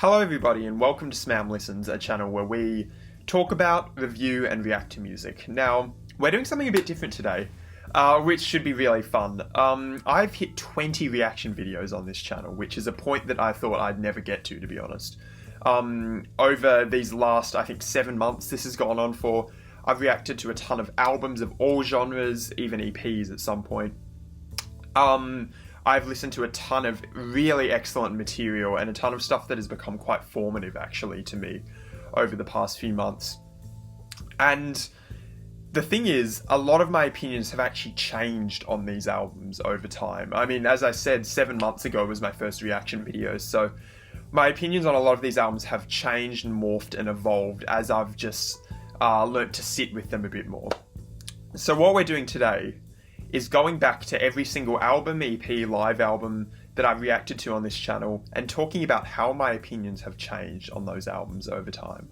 Hello everybody and welcome to Smam Listens, a channel where we talk about, review and react to music. Now, we're doing something a bit different today, which should be really fun. I've hit 20 reaction videos on this channel, which is a point that I thought I'd never get to be honest. Over these last, I think, 7 months this has gone on for, I've reacted to a ton of albums of all genres, even EPs at some point. I've listened to a ton of really excellent material and a ton of stuff that has become quite formative actually to me over the past few months. And the thing is, a lot of my opinions have actually changed on these albums over time. I mean, as I said, 7 months ago was my first reaction video, so my opinions on a lot of these albums have changed and morphed and evolved as I've just learnt to sit with them a bit more. So what we're doing today is going back to every single album, EP, live album that I've reacted to on this channel and talking about how my opinions have changed on those albums over time.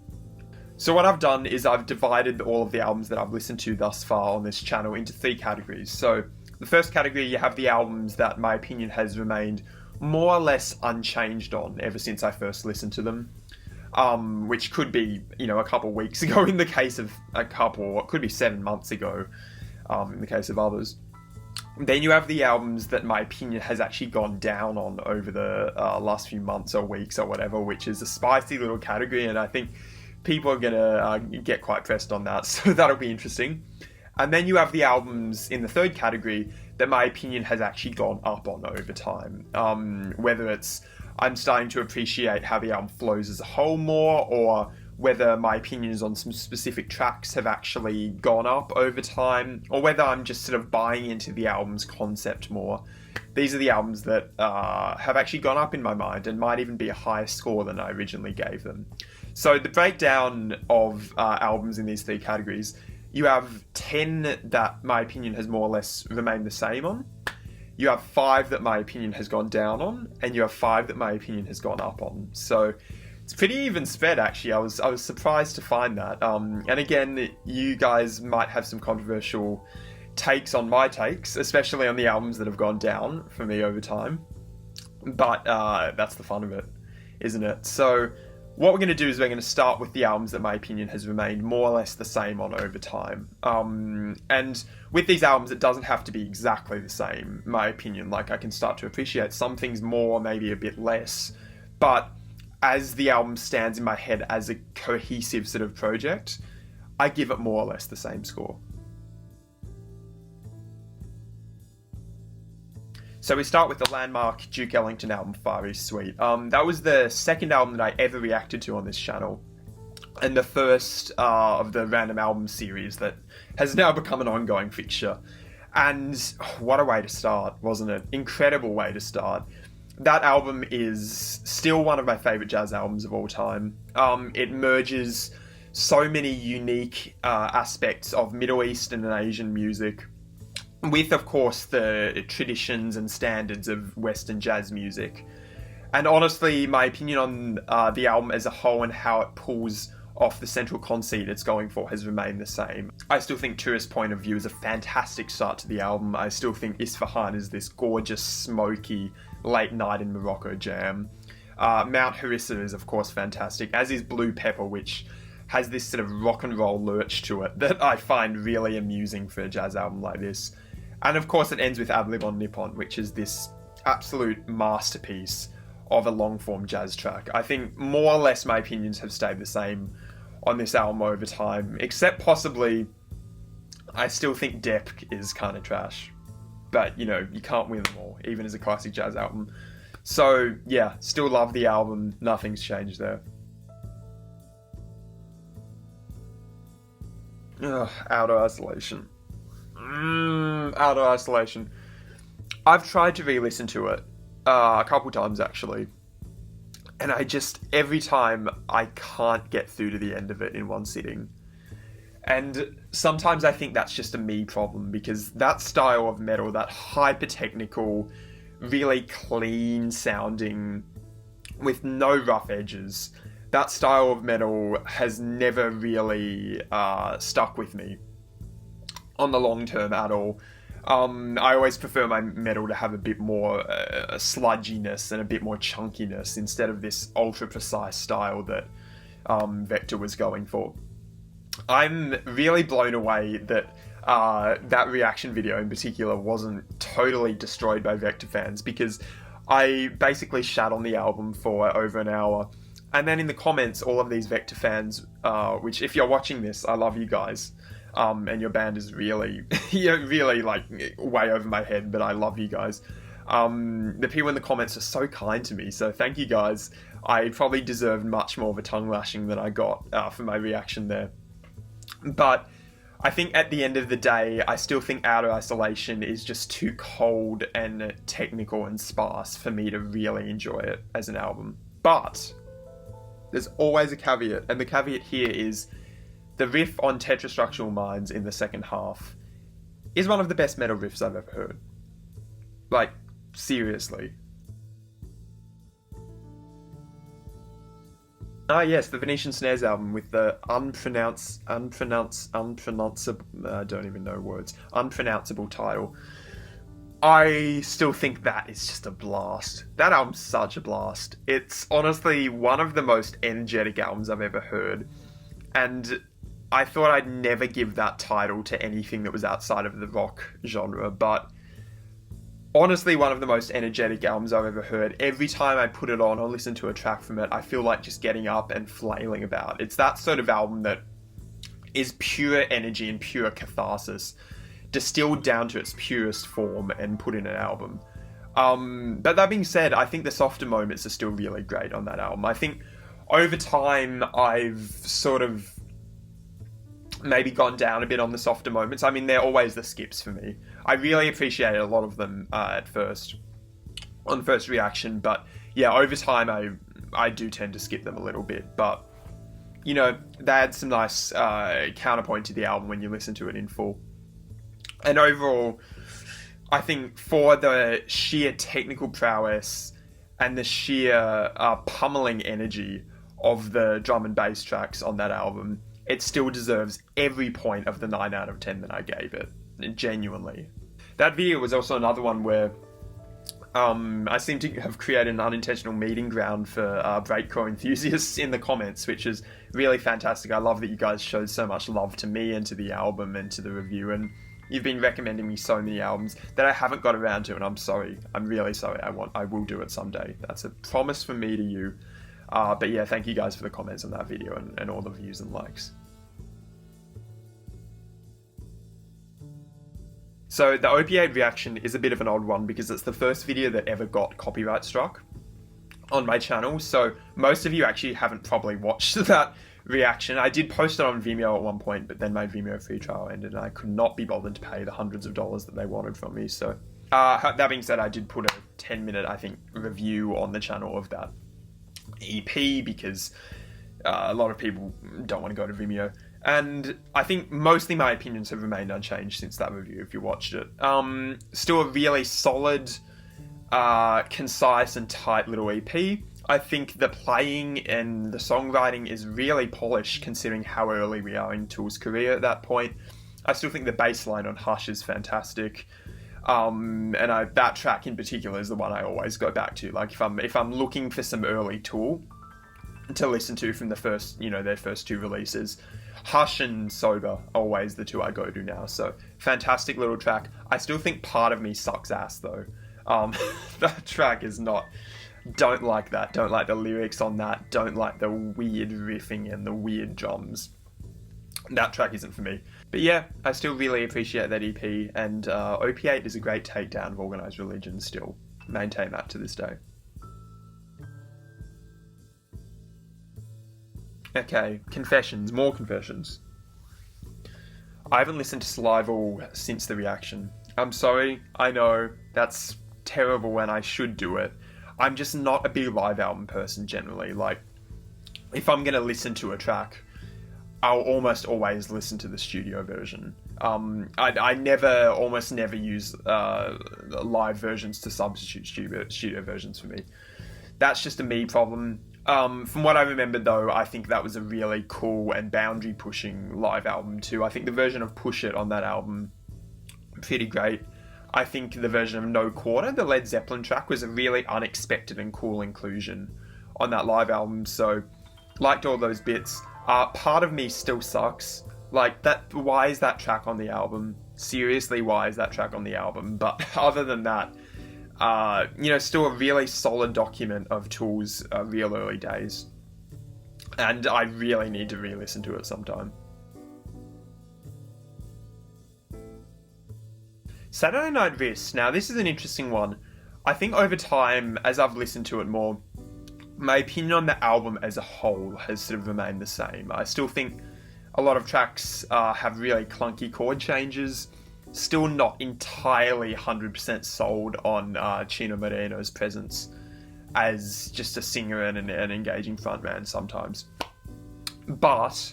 So what I've done is I've divided all of the albums that I've listened to thus far on this channel into 3 categories. So the first category, you have the albums that my opinion has remained more or less unchanged on ever since I first listened to them. Which could be, a couple weeks ago in the case of a couple, or it could be 7 months ago in the case of others. Then you have the albums that my opinion has actually gone down on over the last few months or weeks or whatever, which is a spicy little category, and I think people are gonna get quite pressed on that, so that'll be interesting. And then you have the albums in the third category that my opinion has actually gone up on over time. Whether it's I'm starting to appreciate how the album flows as a whole more, or whether my opinions on some specific tracks have actually gone up over time, or whether I'm just sort of buying into the album's concept more. These are the albums that have actually gone up in my mind and might even be a higher score than I originally gave them. So the breakdown of albums in these 3 categories, you have 10 that my opinion has more or less remained the same on. You have 5 that my opinion has gone down on, and you have 5 that my opinion has gone up on. So it's pretty even spread actually. I was surprised to find that. And again, you guys might have some controversial takes on my takes, especially on the albums that have gone down for me over time. But that's the fun of it, isn't it? So what we're going to do is we're going to start with the albums that my opinion has remained more or less the same on over time. And with these albums, it doesn't have to be exactly the same, my opinion. Like, I can start to appreciate some things more, maybe a bit less. But as the album stands in my head as a cohesive sort of project, I give it more or less the same score. So we start with the landmark Duke Ellington album, Far East Suite. That was the second album that I ever reacted to on this channel, and the first of the random album series that has now become an ongoing fixture. And what a way to start, wasn't it? Incredible way to start. That album is still one of my favourite jazz albums of all time. It merges so many unique aspects of Middle Eastern and Asian music with, of course, the traditions and standards of Western jazz music. And honestly, my opinion on the album as a whole and how it pulls off the central conceit it's going for has remained the same. I still think Tourist Point of View is a fantastic start to the album. I still think Isfahan is this gorgeous, smoky, late night in Morocco jam. Mount Harissa is, of course, fantastic, as is Blue Pepper, which has this sort of rock and roll lurch to it that I find really amusing for a jazz album like this. And of course it ends with Ad Lib on Nippon, which is this absolute masterpiece of a long-form jazz track. I think more or less my opinions have stayed the same on this album over time, except possibly I still think Depth is kind of trash. But, you can't win them all, even as a classic jazz album. So, yeah, still love the album. Nothing's changed there. Ugh, Outer Isolation. Outer Isolation. I've tried to re-listen to it a couple times, actually. And every time, I can't get through to the end of it in one sitting. And sometimes I think that's just a me problem, because that style of metal, that hyper-technical, really clean sounding, with no rough edges, that style of metal has never really stuck with me on the long term at all. I always prefer my metal to have a bit more sludginess and a bit more chunkiness instead of this ultra precise style that Vector was going for. I'm really blown away that that reaction video in particular wasn't totally destroyed by Vector fans, because I basically shat on the album for over an hour, and then in the comments all of these Vector fans, which if you're watching this, I love you guys, and your band is really really like way over my head, but I love you guys. The people in the comments are so kind to me, so thank you guys. I probably deserved much more of a tongue lashing than I got for my reaction there. But I think at the end of the day, I still think Outer Isolation is just too cold and technical and sparse for me to really enjoy it as an album. But there's always a caveat, and the caveat here is the riff on Tetrastructural Minds in the second half is one of the best metal riffs I've ever heard. Like, seriously. Ah yes, the Venetian Snares album with the unpronounceable, I don't even know words, unpronounceable title. I still think that is just a blast. That album's such a blast. It's honestly one of the most energetic albums I've ever heard. And I thought I'd never give that title to anything that was outside of the rock genre, but honestly, one of the most energetic albums I've ever heard. Every time I put it on or listen to a track from it, I feel like just getting up and flailing about. It's that sort of album that is pure energy and pure catharsis, distilled down to its purest form and put in an album. But that being said, I think the softer moments are still really great on that album. I think over time, I've sort of maybe gone down a bit on the softer moments. I mean, they're always the skips for me. I really appreciated a lot of them on first reaction, but yeah, over time I do tend to skip them a little bit. But you know, they add some nice counterpoint to the album when you listen to it in full. And overall, I think for the sheer technical prowess and the sheer pummeling energy of the drum and bass tracks on that album, it still deserves every point of the 9 out of 10 that I gave it. Genuinely. That video was also another one where I seem to have created an unintentional meeting ground for breakcore enthusiasts in the comments, which is really fantastic. I love that you guys showed so much love to me and to the album and to the review, and you've been recommending me so many albums that I haven't got around to, and I'm sorry. I'm really sorry. I will do it someday. That's a promise from me to you. But yeah, thank you guys for the comments on that video and all the views and likes. So the OPIATE reaction is a bit of an odd one because it's the first video that ever got copyright struck on my channel. So most of you actually haven't probably watched that reaction. I did post it on Vimeo at one point, but then my Vimeo free trial ended and I could not be bothered to pay the hundreds of dollars that they wanted from me. So that being said, I did put a 10-minute, I think, review on the channel of that EP because a lot of people don't want to go to Vimeo. And I think mostly my opinions have remained unchanged since that review, if you watched it. Still a really solid, concise and tight little EP. I think the playing and the songwriting is really polished considering how early we are in Tool's career at that point. I still think the bass line on Hush is fantastic. And that track in particular is the one I always go back to. Like if I'm looking for some early Tool to listen to from the first, their first two releases, Hush and Sober, always the two I go to now. So fantastic little track. I still think Part of Me sucks ass though. That track is not. Don't like that. Don't like the lyrics on that. Don't like the weird riffing and the weird drums. That track isn't for me. But yeah, I still really appreciate that EP, and OPIATE is a great takedown of Organised Religion still. Maintain that to this day. Okay, confessions. More confessions. I haven't listened to SALIVAL since the reaction. I'm sorry, I know, that's terrible and I should do it. I'm just not a big live album person generally. Like, if I'm going to listen to a track, I'll almost always listen to the studio version. I almost never use live versions to substitute studio versions for me. That's just a me problem. From what I remember though, I think that was a really cool and boundary pushing live album too. I think the version of Push It on that album pretty great. I think the version of No Quarter, the Led Zeppelin track, was a really unexpected and cool inclusion on that live album, so liked all those bits. Part of Me still sucks. Like, that. Why is that track on the album? Seriously, why is that track on the album? But other than that, still a really solid document of Tool's real early days. And I really need to re-listen to it sometime. Saturday Night Wrist. Now, this is an interesting one. I think over time, as I've listened to it more, my opinion on the album as a whole has sort of remained the same. I still think a lot of tracks have really clunky chord changes. Still not entirely 100% sold on Chino Moreno's presence as just a singer and an engaging frontman sometimes. But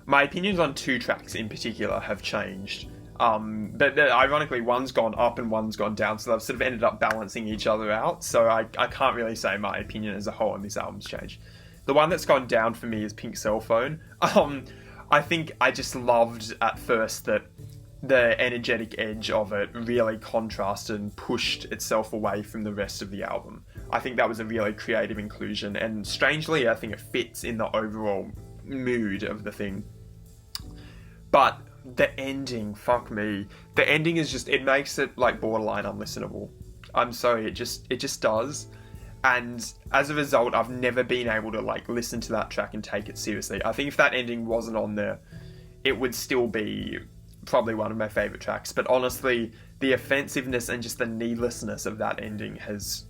my opinions on two tracks in particular have changed. But ironically, one's gone up and one's gone down, so they've sort of ended up balancing each other out. So I can't really say my opinion as a whole on this album's changed. The one that's gone down for me is Pink Cell Phone. I think I just loved at first that the energetic edge of it really contrasted and pushed itself away from the rest of the album. I think that was a really creative inclusion, and strangely, I think it fits in the overall mood of the thing. But the ending, fuck me. The ending is just, it makes it like borderline unlistenable. I'm sorry, it just does. And as a result, I've never been able to like listen to that track and take it seriously. I think if that ending wasn't on there, it would still be probably one of my favourite tracks. But honestly, the offensiveness and just the needlessness of that ending has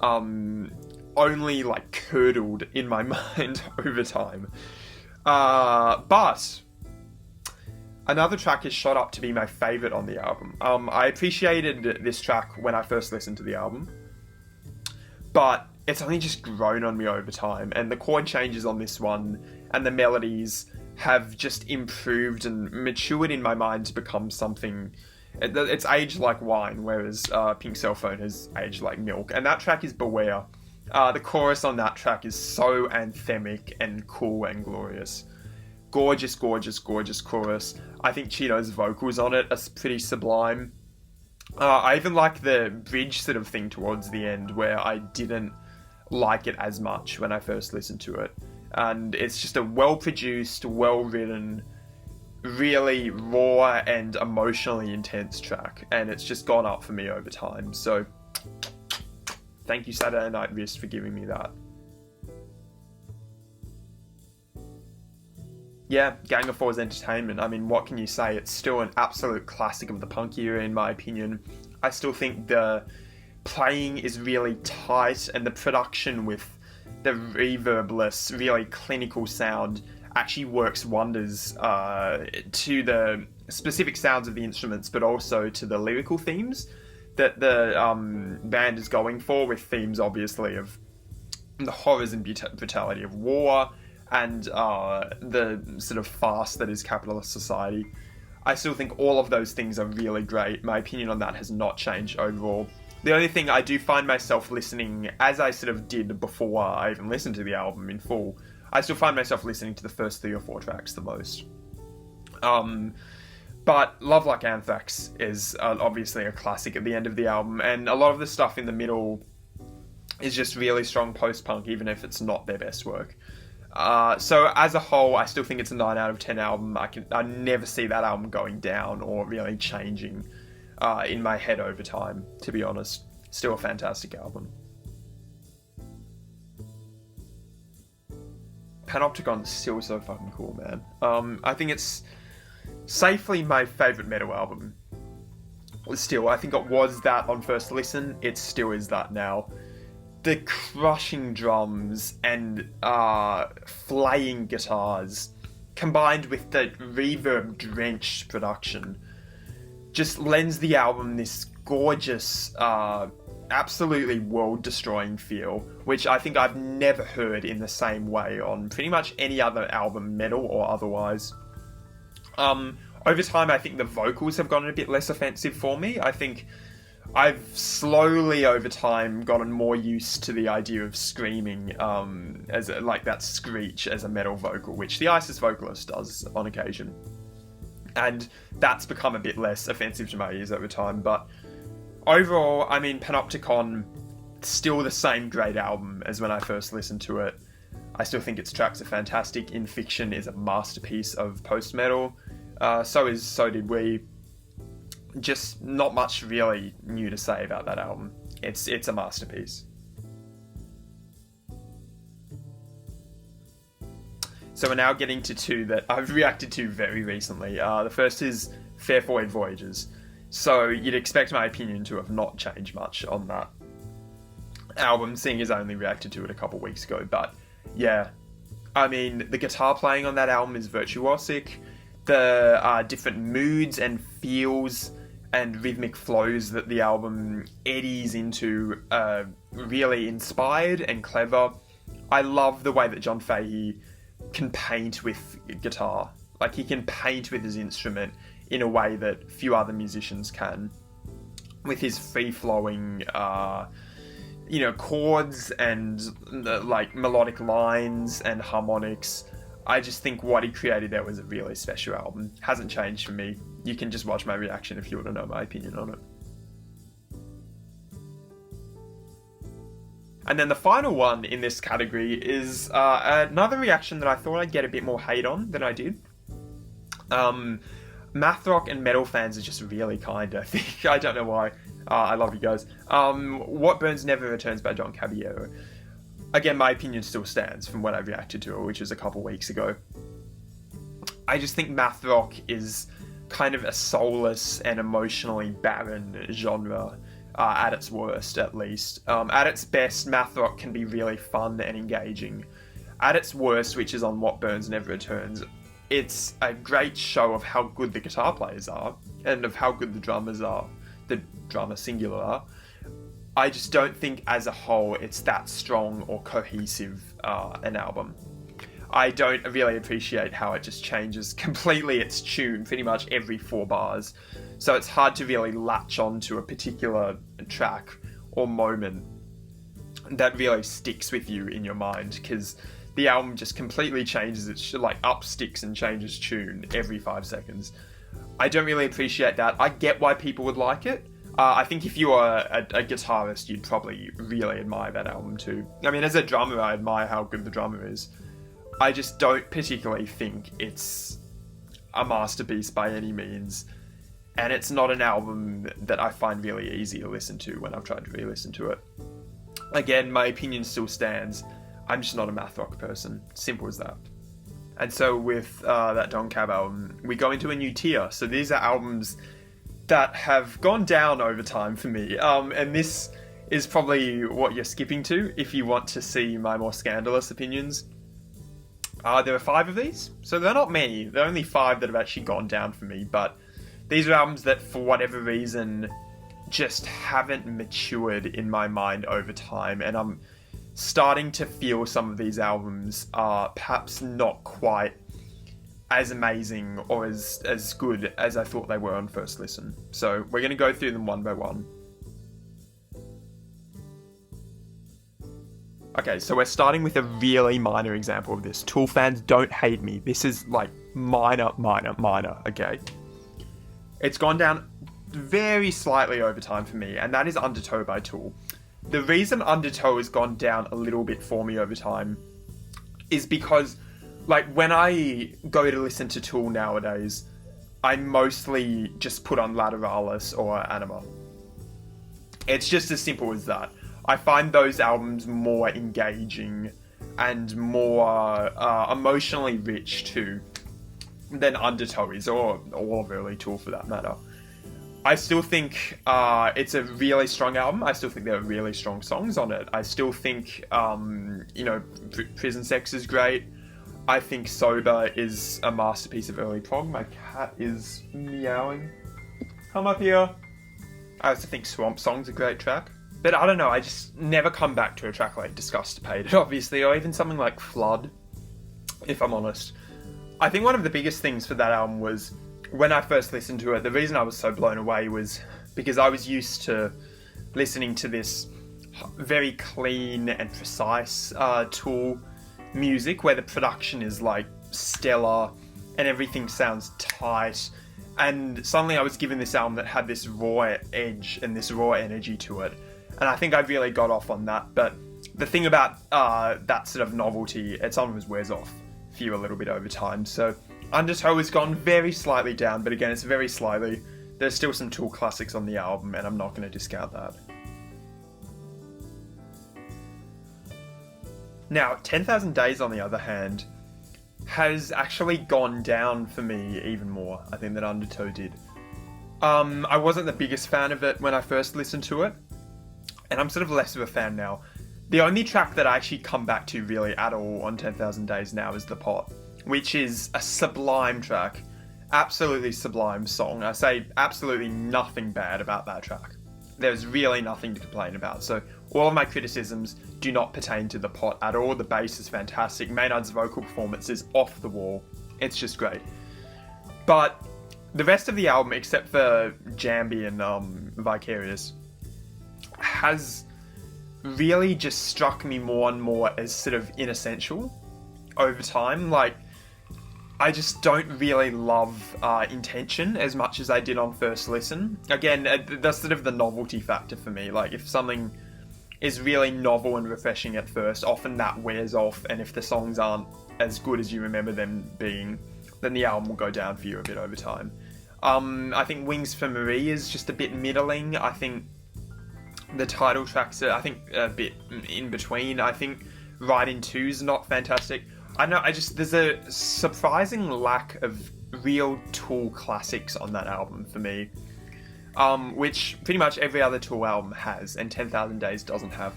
only like curdled in my mind over time. But another track is shot up to be my favourite on the album. I appreciated this track when I first listened to the album, but it's only just grown on me over time, and the chord changes on this one and the melodies have just improved and matured in my mind to become something. It's aged like wine, whereas Pink Cell Phone has aged like milk. And that track is Beware. The chorus on that track is so anthemic and cool and glorious. Gorgeous, gorgeous, gorgeous chorus. I think Chino's vocals on it are pretty sublime. I even like the bridge sort of thing towards the end, where I didn't like it as much when I first listened to it. And it's just a well-produced, well-written, really raw and emotionally intense track. And it's just gone up for me over time. So, thank you, Saturday Night Wrist, for giving me that. Yeah, Gang of Four's Entertainment. I mean, what can you say? It's still an absolute classic of the punk era, in my opinion. I still think the playing is really tight, and the production with the reverbless, really clinical sound actually works wonders to the specific sounds of the instruments, but also to the lyrical themes that the band is going for, with themes, obviously, of the horrors and brutality of war, and the sort of farce that is capitalist society. I still think all of those things are really great. My opinion on that has not changed overall. The only thing I do find myself listening, as I sort of did before I even listened to the album in full, I still find myself listening to the first 3 or 4 tracks the most. But Love Like Anthrax is obviously a classic at the end of the album, and a lot of the stuff in the middle is just really strong post-punk, even if it's not their best work. So as a whole, I still think it's a 9 out of 10 album. I never see that album going down or really changing in my head over time, to be honest. Still a fantastic album. Panopticon is still so fucking cool, man. I think it's safely my favourite metal album. Still, I think it was that on first listen. It still is that now. The crushing drums and flaying guitars, combined with the reverb-drenched production, just lends the album this gorgeous, absolutely world-destroying feel, which I think I've never heard in the same way on pretty much any other album, metal or otherwise. Over time, I think the vocals have gotten a bit less offensive for me. I think I've slowly, over time, gotten more used to the idea of screaming like that screech as a metal vocal, which the ISIS vocalist does on occasion. And that's become a bit less offensive to my ears over time. But overall, I mean, Panopticon, still the same great album as when I first listened to it. I still think its tracks are fantastic. In Fiction is a masterpiece of post-metal. So did we. Just not much really new to say about that album. It's a masterpiece. So we're now getting to two that I've reacted to very recently. The first is Fair Void Voyagers. So you'd expect my opinion to have not changed much on that album, seeing as I only reacted to it a couple weeks ago. But yeah, I mean, the guitar playing on that album is virtuosic. The different moods and feels and rhythmic flows that the album eddies into are really inspired and clever. I love the way that John Fahey can paint with guitar. Like, he can paint with his instrument in a way that few other musicians can. With his free-flowing, chords and melodic lines and harmonics. I just think what he created there was a really special album. Hasn't changed for me. You can just watch my reaction if you want to know my opinion on it. And then the final one in this category is another reaction that I thought I'd get a bit more hate on than I did. Math rock and metal fans are just really kind, I think. I don't know why. I love you guys. What Burns Never Returns by John Caballero. Again, my opinion still stands from when I reacted to it, which was a couple weeks ago. I just think math rock is kind of a soulless and emotionally barren genre. At its worst, at least. At its best, math rock can be really fun and engaging. At its worst, which is on What Burns Never Returns, it's a great show of how good the guitar players are, and of how good the drummers are, the drummer singular are. I just don't think as a whole it's that strong or cohesive an album. I don't really appreciate how it just changes completely its tune pretty much every 4 bars. So it's hard to really latch on to a particular track or moment that really sticks with you in your mind, because the album just completely changes its, up sticks and changes tune every 5 seconds. I don't really appreciate that. I get why people would like it. I think if you are a guitarist, you'd probably really admire that album too. I mean, as a drummer, I admire how good the drummer is. I just don't particularly think it's a masterpiece by any means. And it's not an album that I find really easy to listen to when I've tried to re-listen to it. Again, my opinion still stands. I'm just not a math rock person. Simple as that. And so with that Don Cab album, we go into a new tier. So these are albums that have gone down over time for me. And this is probably what you're skipping to if you want to see my more scandalous opinions. There are 5 of these, so they're not many. There are only 5 that have actually gone down for me, but these are albums that, for whatever reason, just haven't matured in my mind over time, and I'm starting to feel some of these albums are perhaps not quite as amazing or as good as I thought they were on first listen. So we're going to go through them one by one. Okay, so we're starting with a really minor example of this. Tool fans, don't hate me. This is minor, okay? It's gone down very slightly over time for me, and that is Undertow by Tool. The reason Undertow has gone down a little bit for me over time is because, when I go to listen to Tool nowadays, I mostly just put on Lateralis or AENIMA. It's just as simple as that. I find those albums more engaging and more emotionally rich too than Undertow is, or all of early Tool for that matter. I still think it's a really strong album. I still think there are really strong songs on it. I still think, Prison Sex is great. I think Sober is a masterpiece of early prog. My cat is meowing. Come up here. I also think Swamp Song's a great track. But I don't know, I just never come back to a track like Disgustipated, obviously, or even something like Flood, if I'm honest. I think one of the biggest things for that album was, when I first listened to it, the reason I was so blown away was because I was used to listening to this very clean and precise Tool music, where the production is stellar, and everything sounds tight. And suddenly I was given this album that had this raw edge and this raw energy to it. And I think I really got off on that. But the thing about that sort of novelty, it sometimes wears off for you a little bit over time. So Undertow has gone very slightly down, but again, it's very slightly. There's still some Tool classics on the album, and I'm not going to discount that. Now, 10,000 Days, on the other hand, has actually gone down for me even more, I think, than Undertow did. I wasn't the biggest fan of it when I first listened to it, and I'm sort of less of a fan now. The only track that I actually come back to really at all on 10,000 Days now is The Pot, which is a sublime track. Absolutely sublime song. I say absolutely nothing bad about that track. There's really nothing to complain about. So all of my criticisms do not pertain to The Pot at all. The bass is fantastic. Maynard's vocal performance is off the wall. It's just great. But the rest of the album, except for Jambi and Vicarious, has really just struck me more and more as sort of inessential over time. Like, I just don't really love Intention as much as I did on first listen. Again, that's sort of the novelty factor for me. Like, if something is really novel and refreshing at first, often that wears off, and if the songs aren't as good as you remember them being, then the album will go down for you a bit over time. I think Wings for Marie is just a bit middling. I think the title tracks are, a bit in between. I think Right in Two's not fantastic. There's a surprising lack of real Tool classics on that album for me, which pretty much every other Tool album has, and 10,000 Days doesn't have.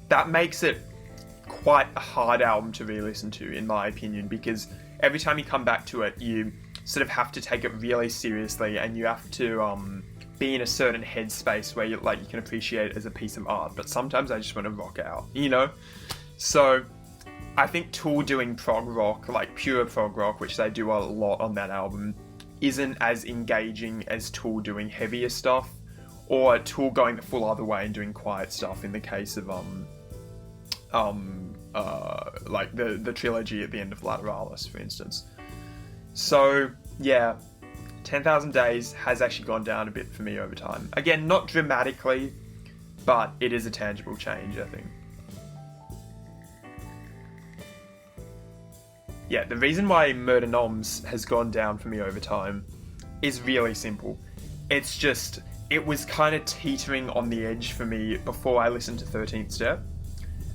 That makes it quite a hard album to re-listen to, in my opinion, because every time you come back to it, you sort of have to take it really seriously, and you have to be in a certain headspace where you can appreciate it as a piece of art. But sometimes I just want to rock out, you know? So I think Tool doing prog rock, like pure prog rock, which they do a lot on that album, isn't as engaging as Tool doing heavier stuff, or Tool going the full other way and doing quiet stuff in the case of like the trilogy at the end of Lateralis, for instance. So yeah, 10,000 Days has actually gone down a bit for me over time. Again, not dramatically, but it is a tangible change, I think. Yeah, the reason why Murder Noms has gone down for me over time is really simple. It's just, it was kind of teetering on the edge for me before I listened to 13th Step.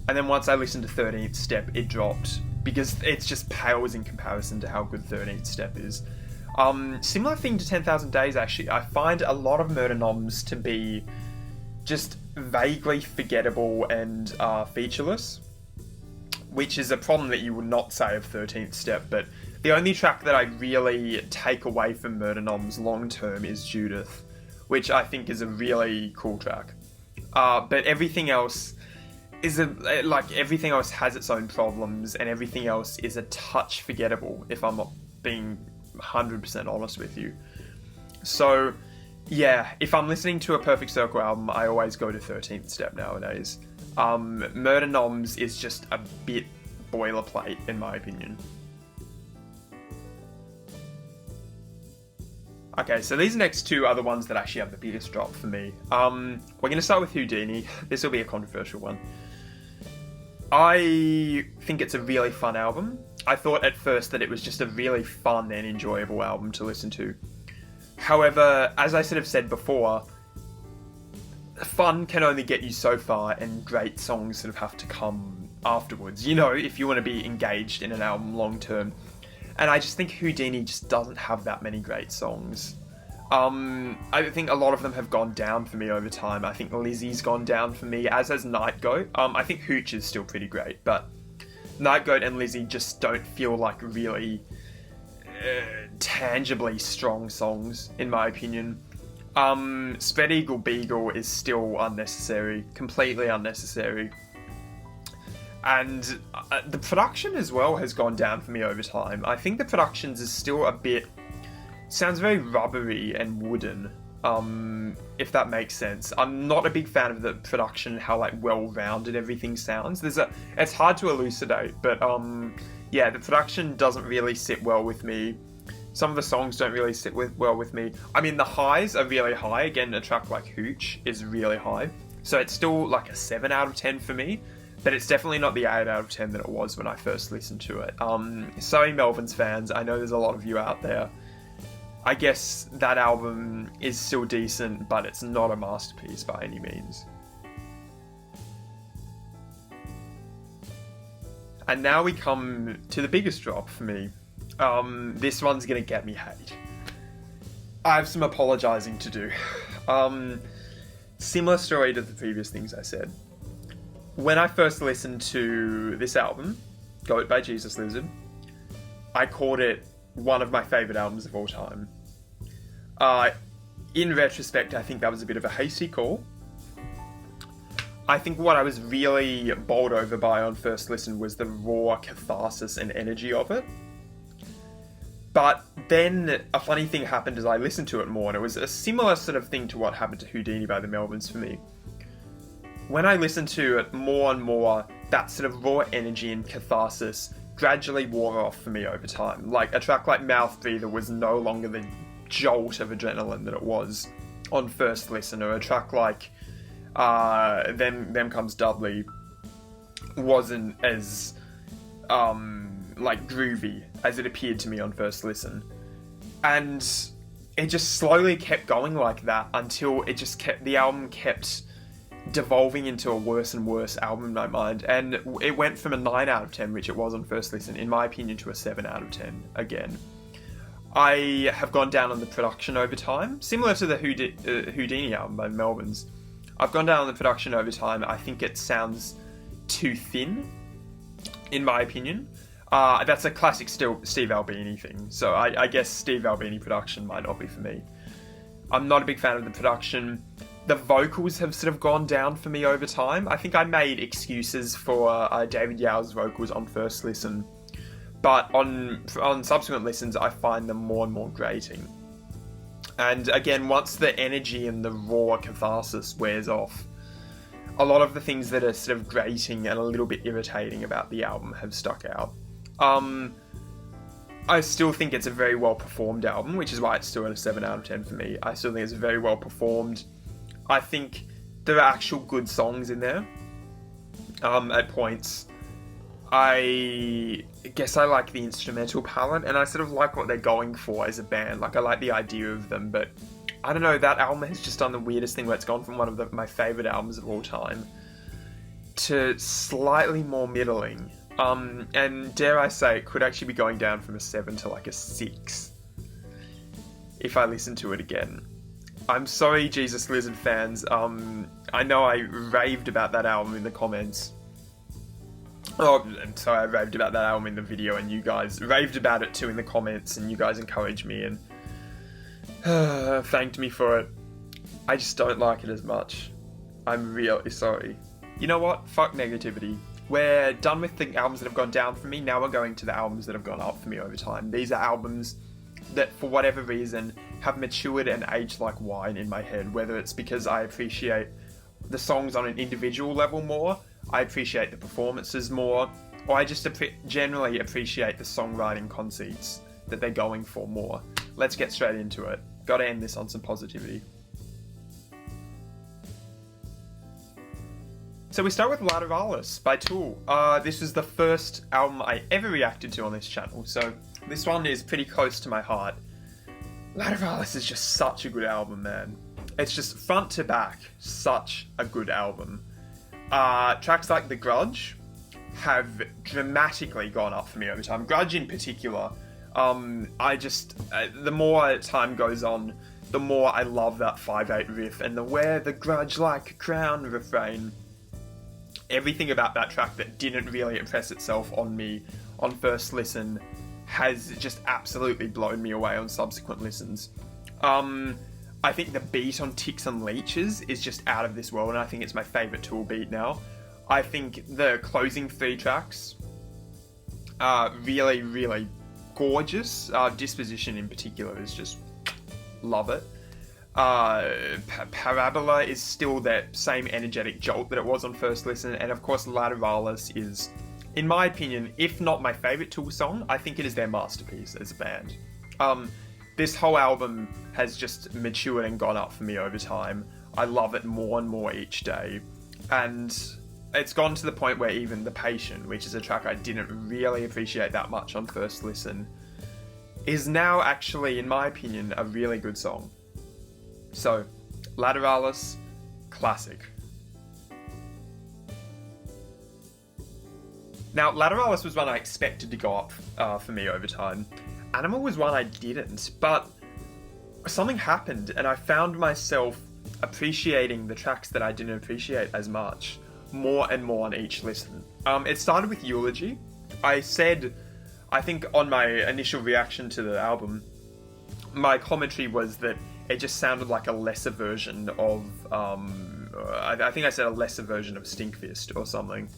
And then once I listened to 13th Step, it dropped, because it's just pales in comparison to how good 13th Step is. Similar thing to 10,000 Days, actually. I find a lot of Murder Noms to be just vaguely forgettable and featureless, which is a problem that you would not say of 13th Step, but the only track that I really take away from Murder Noms long term is Judith, which I think is a really cool track. But everything else everything else has its own problems, and everything else is a touch forgettable, if I'm not being 100% honest with you. So yeah, if I'm listening to a Perfect Circle album, I always go to 13th Step nowadays. Murder Noms is just a bit boilerplate, in my opinion. Okay, so these next two are the ones that actually have the biggest drop for me. We're going to start with Houdini. This will be a controversial one. I think it's a really fun album. I thought at first that it was just a really fun and enjoyable album to listen to. However, as I sort of said before, fun can only get you so far, and great songs sort of have to come afterwards, you know, if you want to be engaged in an album long term. And I just think Houdini just doesn't have that many great songs. I think a lot of them have gone down for me over time. I think Lizzie's gone down for me, as has Night Goat. I think Hooch is still pretty great, but Night Goat and Lizzie just don't feel like really tangibly strong songs, in my opinion. Spread Eagle Beagle is still unnecessary, completely unnecessary. And the production as well has gone down for me over time. I think the production is still a bit, sounds very rubbery and wooden, if that makes sense. I'm not a big fan of the production, how like well-rounded everything sounds. It's hard to elucidate, but yeah, the production doesn't really sit well with me. Some of the songs don't really sit well with me. I mean, the highs are really high. Again, a track like Hooch is really high. So it's still like a 7 out of 10 for me. But it's definitely not the 8 out of 10 that it was when I first listened to it. Sorry, Melvins fans. I know there's a lot of you out there. I guess that album is still decent, but it's not a masterpiece by any means. And now we come to the biggest drop for me. This one's gonna get me hate. I have some apologising to do. Similar story to the previous things I said. When I first listened to this album, Goat by Jesus Lizard, I called it one of my favourite albums of all time. In retrospect, I think that was a bit of a hasty call. I think what I was really bowled over by on first listen was the raw catharsis and energy of it. But then a funny thing happened as I listened to it more, and it was a similar sort of thing to what happened to Houdini by the Melvins for me. When I listened to it more and more, that sort of raw energy and catharsis gradually wore off for me over time. Like, a track like Mouth Breather was no longer the jolt of adrenaline that it was on first listen, or a track like Them Comes Dudley wasn't as like groovy as it appeared to me on first listen. And it just slowly kept going like that until the album kept devolving into a worse and worse album in my mind, and it went from a 9 out of 10, which it was on first listen, in my opinion, to a 7 out of 10 again. I have gone down on the production over time, similar to the Houdini album by Melvins. I've gone down on the production over time. I think it sounds too thin, in my opinion. That's a classic Steve Albini thing, so I guess Steve Albini production might not be for me. I'm not a big fan of the production. The vocals have sort of gone down for me over time. I think I made excuses for David Yow's vocals on first listen, but on subsequent listens I find them more and more grating. And again, once the energy and the raw catharsis wears off, a lot of the things that are sort of grating and a little bit irritating about the album have stuck out. I still think it's a very well performed album, which is why it's still at a 7 out of 10 for me. I still think it's very well performed. I think there are actual good songs in there at points. I guess I like the instrumental palette, and I sort of like what they're going for as a band. Like, I like the idea of them, but I don't know, that album has just done the weirdest thing where it's gone from one of my favourite albums of all time to slightly more middling. And dare I say, it could actually be going down from a 7 to like a 6 if I listen to it again. I'm sorry, Jesus Lizard fans. I know I raved about that album in the comments. Oh, I'm sorry, I raved about that album in the video, and you guys raved about it too in the comments, and you guys encouraged me and thanked me for it. I just don't like it as much. I'm really sorry. You know what? Fuck negativity. We're done with the albums that have gone down for me. Now we're going to the albums that have gone up for me over time. These are albums that, for whatever reason, have matured and aged like wine in my head. Whether it's because I appreciate the songs on an individual level more, I appreciate the performances more, or I just generally appreciate the songwriting conceits that they're going for more. Let's get straight into it. Gotta end this on some positivity. So we start with Lateralis by Tool. This is the first album I ever reacted to on this channel, so this one is pretty close to my heart. Lateralis is just such a good album, man. It's just front to back, such a good album. Tracks like The Grudge have dramatically gone up for me over time. Grudge in particular, the more time goes on, the more I love that 5/8 riff and the wear the grudge like a crown refrain. Everything about that track that didn't really impress itself on me on first listen has just absolutely blown me away on subsequent listens. I think the beat on Ticks and Leeches is just out of this world, and I think it's my favourite Tool beat now. I think the closing 3 tracks are really, really gorgeous. Disposition in particular is just... love it. Parabola is still that same energetic jolt that it was on first listen, and of course Lateralis is, in my opinion, if not my favourite Tool song, I think it is their masterpiece as a band. This whole album has just matured and gone up for me over time. I love it more and more each day. And it's gone to the point where even The Patient, which is a track I didn't really appreciate that much on first listen, is now actually, in my opinion, a really good song. So, Lateralis, classic. Now, Lateralis was one I expected to go up for me over time. Anima was one I didn't, but something happened and I found myself appreciating the tracks that I didn't appreciate as much, more and more on each listen. It started with Eulogy. I think on my initial reaction to the album, my commentary was that it just sounded like a lesser version of, I think I said a lesser version of Stinkfist or something.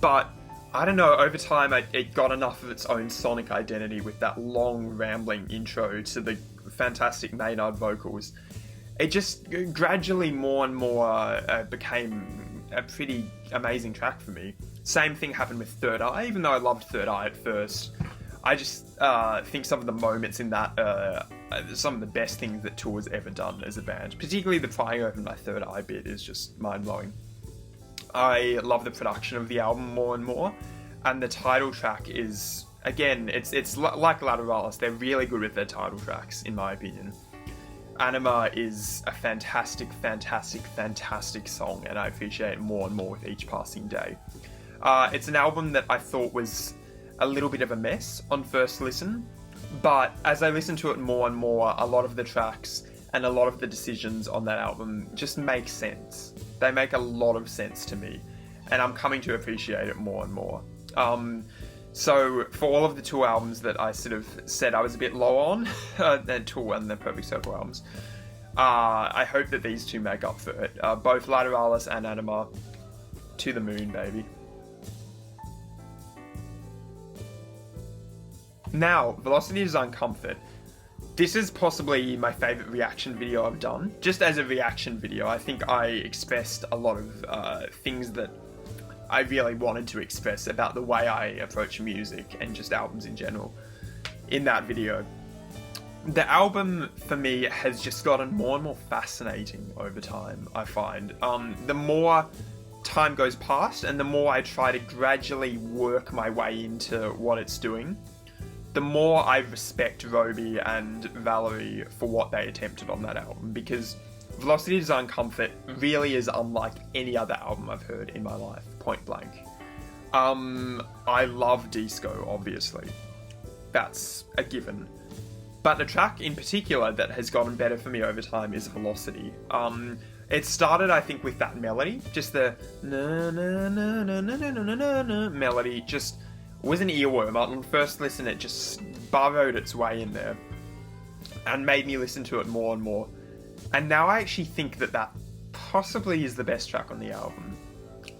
But, I don't know, over time it got enough of its own sonic identity with that long, rambling intro to the fantastic Maynard vocals. It just gradually more and more became a pretty amazing track for me. Same thing happened with Third Eye, even though I loved Third Eye at first. I just think some of the moments in that are some of the best things that Tour's ever done as a band. Particularly the Prying Open My Third Eye bit is just mind-blowing. I love the production of the album more and more, and the title track is, again, it's like Lateralis, they're really good with their title tracks, in my opinion. Anima is a fantastic, fantastic, fantastic song, and I appreciate it more and more with each passing day. It's an album that I thought was a little bit of a mess on first listen, but as I listen to it more and more, a lot of the tracks and a lot of the decisions on that album just make sense. They make a lot of sense to me, and I'm coming to appreciate it more and more. So for all of the Tour albums that I sort of said I was a bit low on, the Tour and the Perfect Circle albums, I hope that these two make up for it. Both Lateralis and Anima, to the moon, baby. Now, Velocity Design Comfort. This is possibly my favourite reaction video I've done. Just as a reaction video, I think I expressed a lot of things that I really wanted to express about the way I approach music and just albums in general in that video. The album, for me, has just gotten more and more fascinating over time, I find. The more time goes past and the more I try to gradually work my way into what it's doing, the more I respect Roby and Valerie for what they attempted on that album, because Velocity Design Comfort really is unlike any other album I've heard in my life, point blank. I love Disco, obviously. That's a given. But the track in particular that has gotten better for me over time is Velocity. It started, I think, with that melody, just the na na na na na na na na na melody, just was an earworm. On first listen, it just burrowed its way in there and made me listen to it more and more. And now I actually think that possibly is the best track on the album.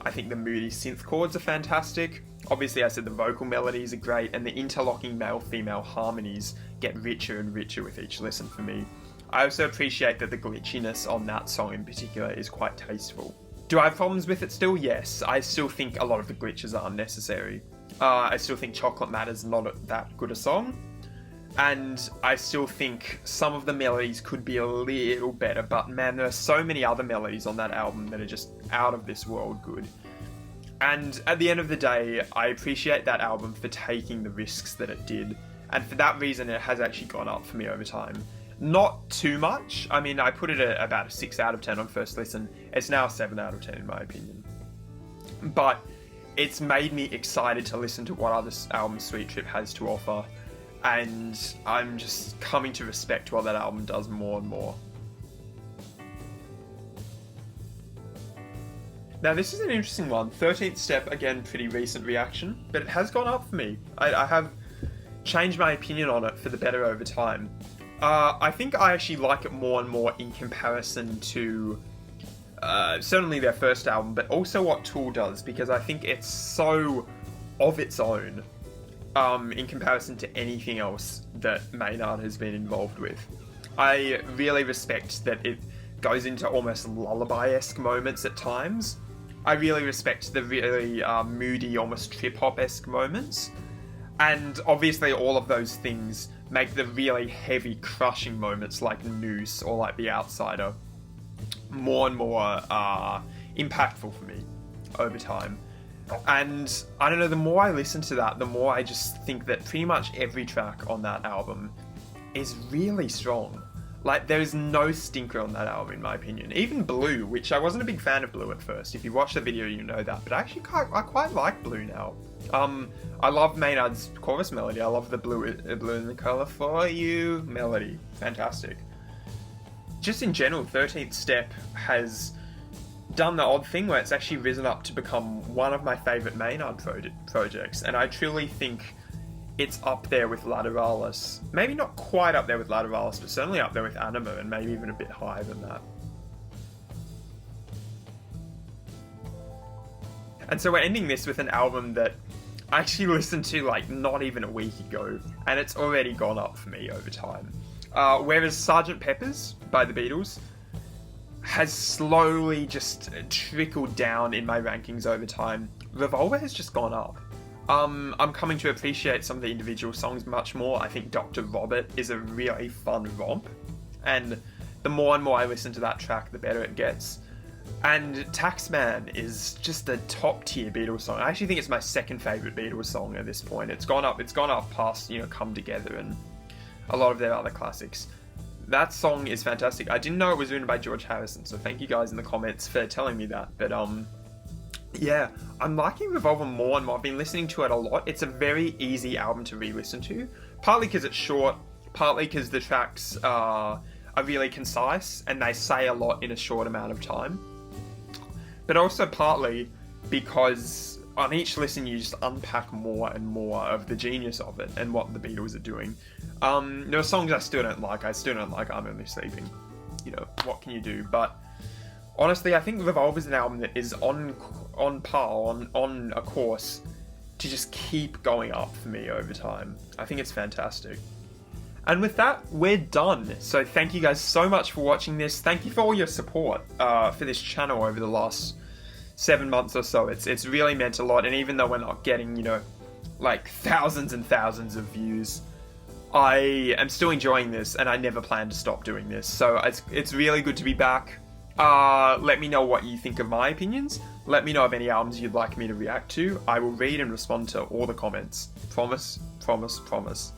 I think the moody synth chords are fantastic. Obviously, I said the vocal melodies are great, and the interlocking male-female harmonies get richer and richer with each listen for me. I also appreciate that the glitchiness on that song in particular is quite tasteful. Do I have problems with it still? Yes. I still think a lot of the glitches are unnecessary. I still think Chocolate Matter's not that good a song. And I still think some of the melodies could be a little better, but man, there are so many other melodies on that album that are just out of this world good. And at the end of the day, I appreciate that album for taking the risks that it did, and for that reason it has actually gone up for me over time. Not too much. I mean, I put it at about a 6 out of 10 on first listen. It's now a 7 out of 10 in my opinion. But it's made me excited to listen to what other albums Sweet Trip has to offer, and I'm just coming to respect what that album does more and more. Now this is an interesting one. 13th Step, again, pretty recent reaction, but it has gone up for me. I have changed my opinion on it for the better over time. I think I actually like it more and more in comparison to certainly their first album, but also what Tool does, because I think it's so of its own in comparison to anything else that Maynard has been involved with. I really respect that it goes into almost lullaby-esque moments at times. I really respect the really moody, almost trip-hop-esque moments. And obviously all of those things make the really heavy, crushing moments like Noose or like The Outsider more and more impactful for me over time. And I don't know, the more I listen to that, the more I just think that pretty much every track on that album is really strong. Like, there's no stinker on that album, in my opinion. Even Blue, which I wasn't a big fan of Blue at first. If you watch the video, you know that. But actually, I quite like Blue now. I love Maynard's chorus melody. I love the blue in the colour for you melody. Fantastic. Just in general, 13th Step has done the odd thing where it's actually risen up to become one of my favourite Maynard projects. And I truly think it's up there with Lateralis. Maybe not quite up there with Lateralis, but certainly up there with Anima, and maybe even a bit higher than that. And so we're ending this with an album that I actually listened to like not even a week ago, and it's already gone up for me over time. Whereas Sgt. Pepper's by the Beatles has slowly just trickled down in my rankings over time, Revolver has just gone up. I'm coming to appreciate some of the individual songs much more. I think Dr. Robert is a really fun romp, and the more and more I listen to that track, the better it gets. And Taxman is just a top tier Beatles song. I actually think it's my second favourite Beatles song at this point. It's gone up past, you know, Come Together and a lot of their other classics. That song is fantastic. I didn't know it was written by George Harrison, so thank you guys in the comments for telling me that. But yeah, I'm liking Revolver more and more. I've been listening to it a lot. It's a very easy album to re-listen to. Partly because it's short, partly because the tracks are really concise and they say a lot in a short amount of time. But also partly because on each listen you just unpack more and more of the genius of it and what the Beatles are doing. There are songs I still don't like. I still don't like I'm Only Sleeping. You know, what can you do? But honestly, I think Revolver is an album that is on a course to just keep going up for me over time. I think it's fantastic. And with that, we're done. So thank you guys so much for watching this. Thank you for all your support for this channel over the last 7 months or so. It's really meant a lot. And even though we're not getting, you know, like thousands and thousands of views, I am still enjoying this and I never plan to stop doing this. So it's really good to be back. Let me know what you think of my opinions. Let me know of any albums you'd like me to react to. I will read and respond to all the comments. Promise, promise, promise.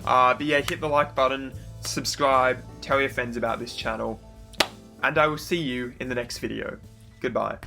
But yeah, hit the like button, subscribe, tell your friends about this channel, and I will see you in the next video. Goodbye.